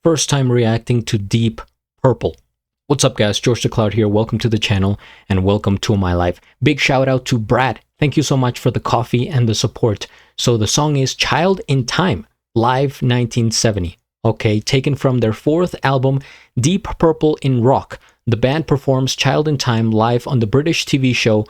First time reacting to Deep Purple. What's up guys, GeorgeTheCloud here. Welcome to the channel and welcome to my life. Big shout out to Brad. Thank you so much for the coffee and the support. So the song is Child in Time, live 1970. Okay, taken from their fourth album, Deep Purple in Rock. The band performs Child in Time live on the British TV show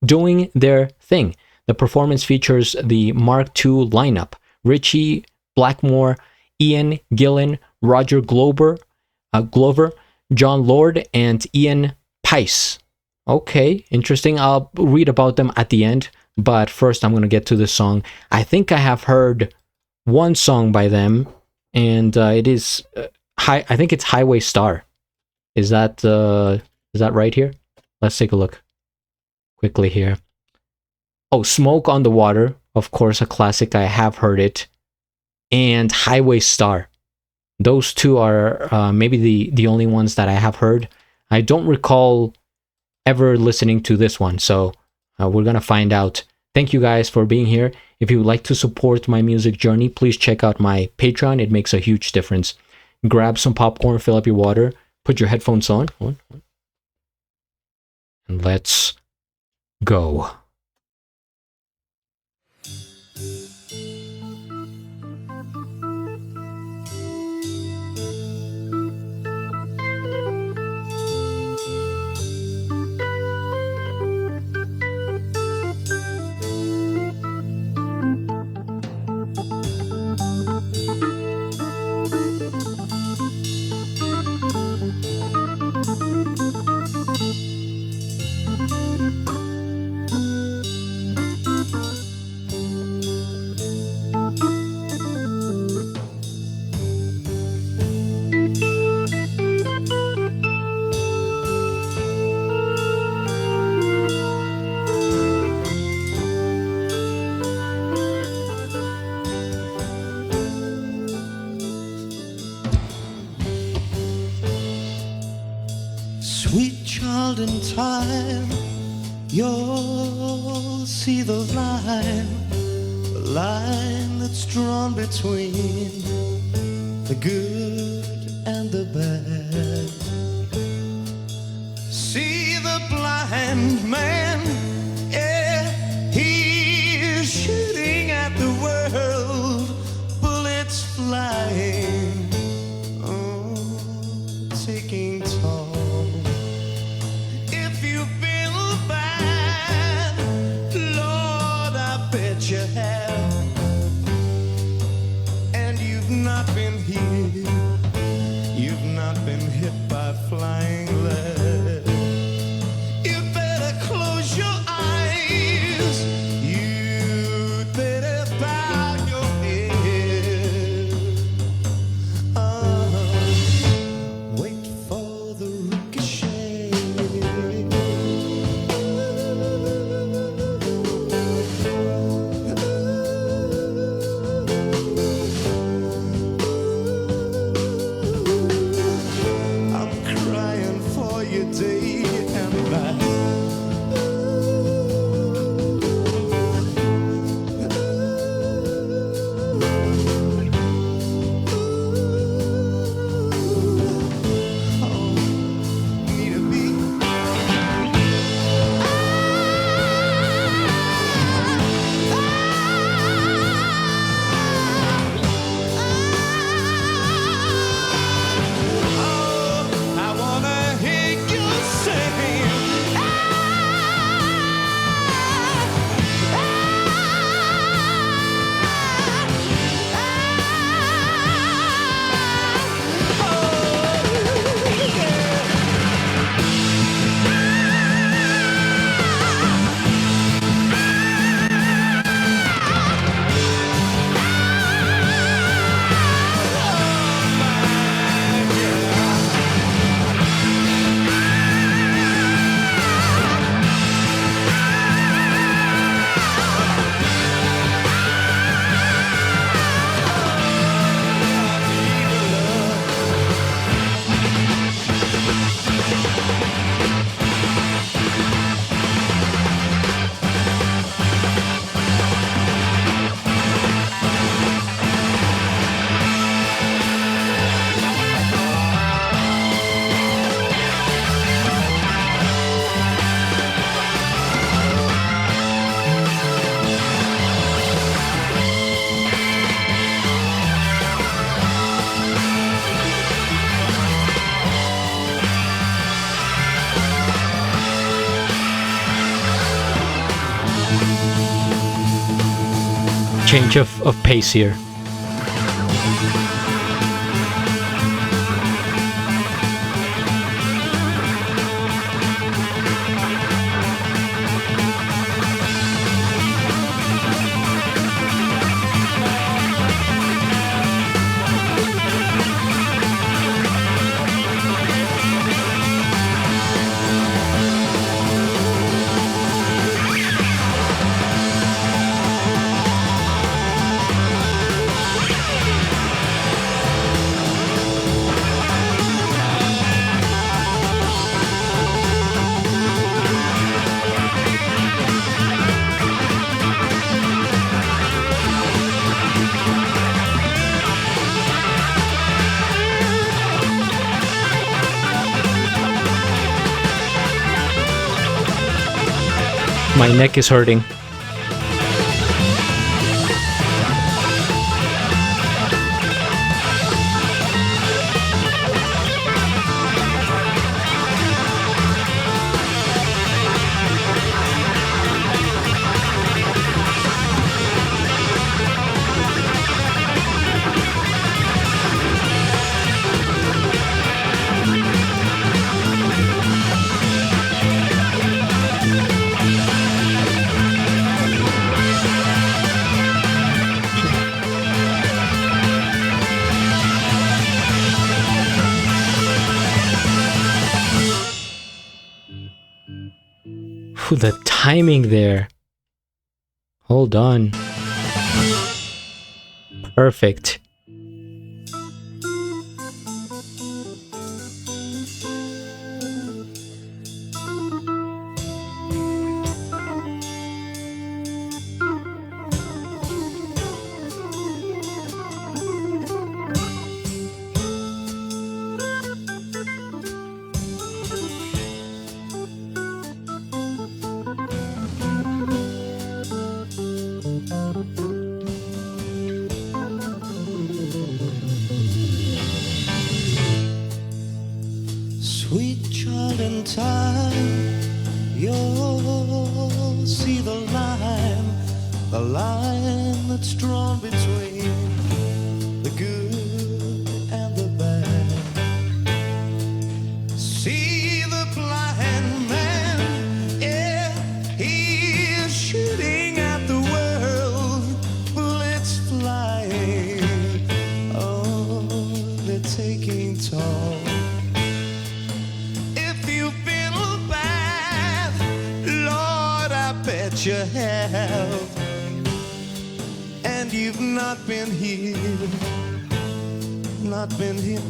Doing Their Thing. The performance features the Mark II lineup: Richie Blackmore, Ian Gillan, Roger Glover, John Lord, and Ian Paice. Okay, interesting. I'll read about them at the end, but first I'm going to get to the song. I think I have heard one song by them, and it is I think it's Highway Star. Is that right here? Let's take a look quickly here. Oh, Smoke on the Water, of course, a classic. I have heard it. And Highway Star. Those two are maybe the only ones that I have heard. I don't recall ever listening to this one, so we're gonna find out. Thank you guys for being here. If you would like to support my music journey, please check out my Patreon. It makes a huge difference. Grab some popcorn, fill up your water, put your headphones on, and let's go. Sweet child in time, you'll see the line that's drawn between the good and the bad. See the blind man, yeah, he's shooting at the world, bullets flying, taking toll. You have, and you've not been hit, you've not been hit by flying lead. You better close change of pace here. My neck is hurting. The timing there. Hold on. Perfect. Sweet child, in time you'll see the line that's drawn between the good and the bad. See the blind man, yeah, he is shooting at the world, bullets flying, oh, they're taking toll. You have, and you've not been hit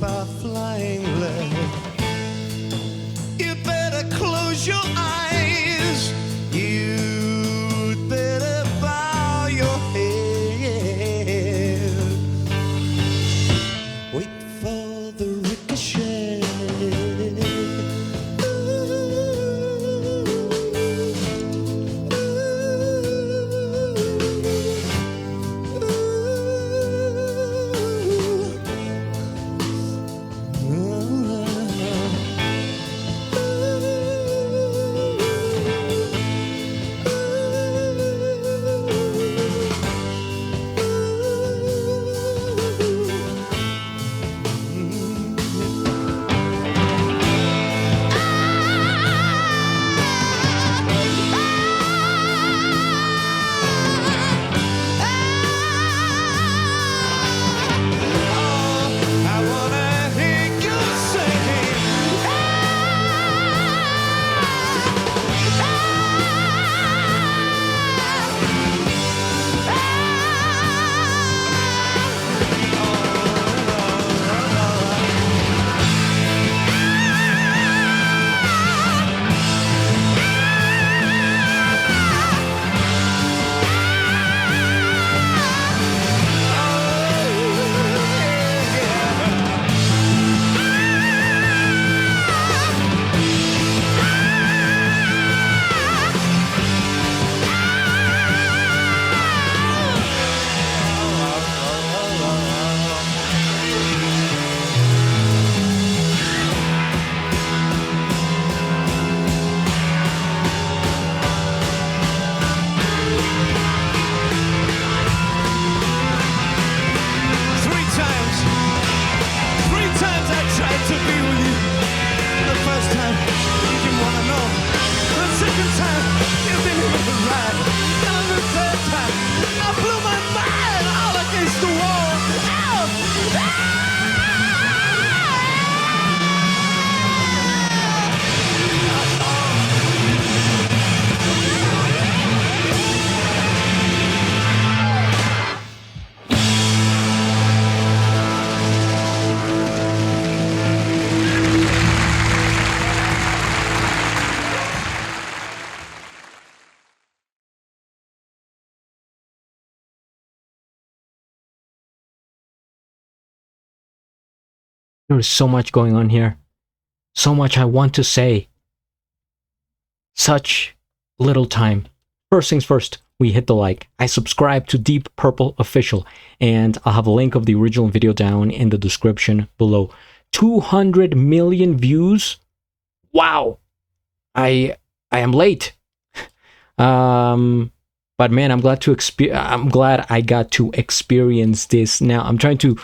by flying lead. You better close your eyes, you'd better bow your head. Wait for the ricochet. I wanna hear you second time, you didn't even right. And on the third time, I blew my mind all against the wall. There's so much going on here. So much I want to say. Such little time. First things first, we hit the like. I subscribe to Deep Purple Official, and I'll have a link of the original video down in the description below. 200 million views. Wow. I am late. But man, I'm glad I got to experience this. Now I'm trying to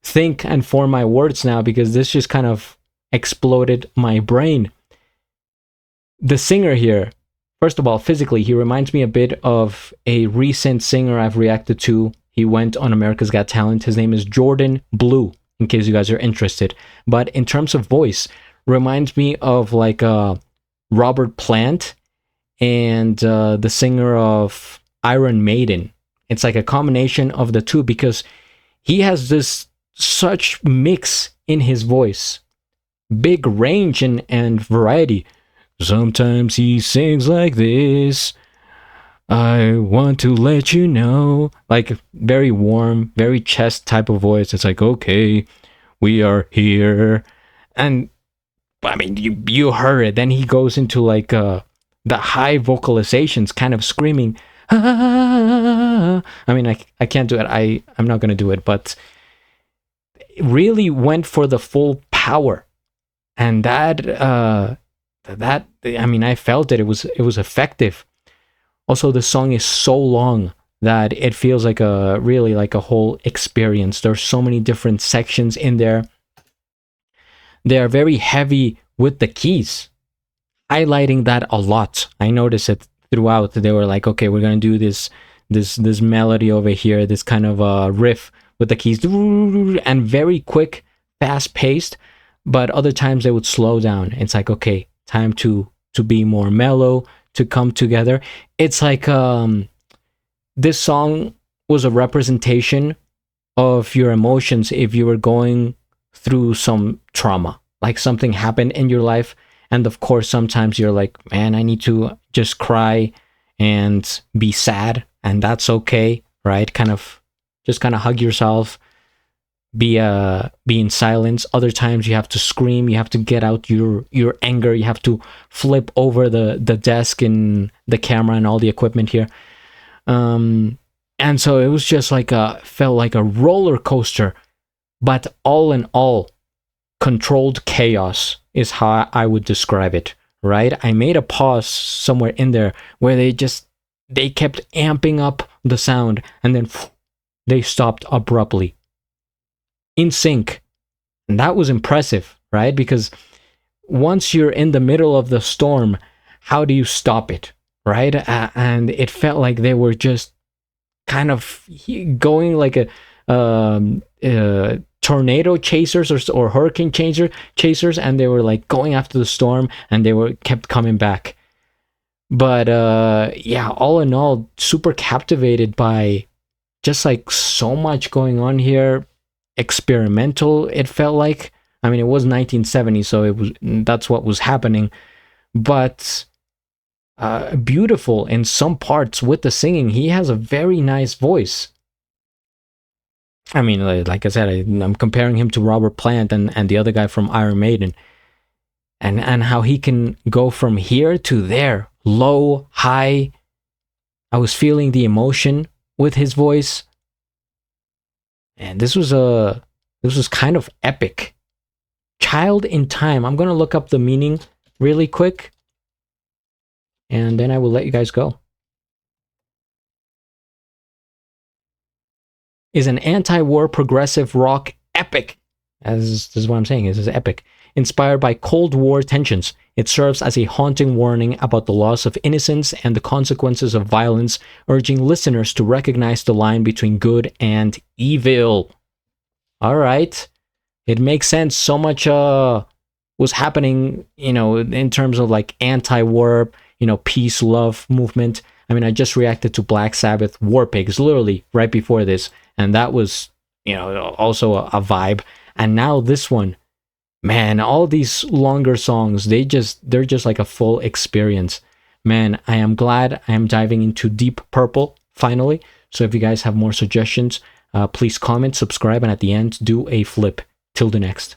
think and form my words now because this just kind of exploded my brain. The singer here, first of all, physically, he reminds me a bit of a recent singer I've reacted to. He went on America's Got Talent. His name is Jordan Blue, in case you guys are interested. But in terms of voice, reminds me of like Robert Plant and the singer of Iron Maiden. It's like a combination of the two because he has this such mix in his voice, big range and variety. Sometimes he sings like this. I want to let you know. Like very warm, very chest type of voice. It's like, okay, we are here. And I mean, you heard it. Then he goes into like the high vocalizations, kind of screaming. Ah. I mean, I can't do it. I'm not gonna do it, but it really went for the full power, and that I mean, I felt it. It was effective. Also, the song is so long that it feels like a really like a whole experience. There's so many different sections in there. They are very heavy with the keys, highlighting that a lot. I noticed it throughout. They were like, okay, we're gonna do this melody over here, this kind of riff with the keys, and very quick, fast paced. But other times they would slow down. It's like, okay, time to be more mellow, to come together. It's like this song was a representation of your emotions if you were going through some trauma, like something happened in your life. And of course, sometimes you're like, man, I need to just cry and be sad, and that's okay, right? Just kind of hug yourself, be in silence. Other times you have to scream, you have to get out your anger, you have to flip over the desk and the camera and all the equipment here. And so it was just like felt like a roller coaster, but all in all, controlled chaos is how I would describe it, right? I made a pause somewhere in there where they kept amping up the sound, and then they stopped abruptly, in sync. And that was impressive, right? Because once you're in the middle of the storm, how do you stop it, right? And it felt like they were just kind of going like a tornado chasers or hurricane chasers, and they were like going after the storm, and they were kept coming back. But yeah, all in all, super captivated by just like so much going on here. Experimental, it felt like. I mean, it was 1970, so that's what was happening, but beautiful in some parts with the singing. He has a very nice voice. I mean, like I said, I'm comparing him to Robert Plant and the other guy from Iron Maiden, and how he can go from here to there, low, high. I was feeling the emotion with his voice, and this was kind of epic. Child in Time. I'm gonna look up the meaning really quick, and then I will let you guys go. Is an anti-war progressive rock epic. This is what I'm saying. This is epic. Inspired by Cold War tensions, it serves as a haunting warning about the loss of innocence and the consequences of violence, urging listeners to recognize the line between good and evil. All right. It makes sense. So much was happening, in terms of like anti-war, peace, love movement. I mean, I just reacted to Black Sabbath War Pigs literally right before this, and that was, also a vibe. And now this one, man, all these longer songs, they're just like a full experience. Man, I am glad I am diving into Deep Purple finally. So if you guys have more suggestions, please comment, subscribe, and at the end, do a flip. Till the next.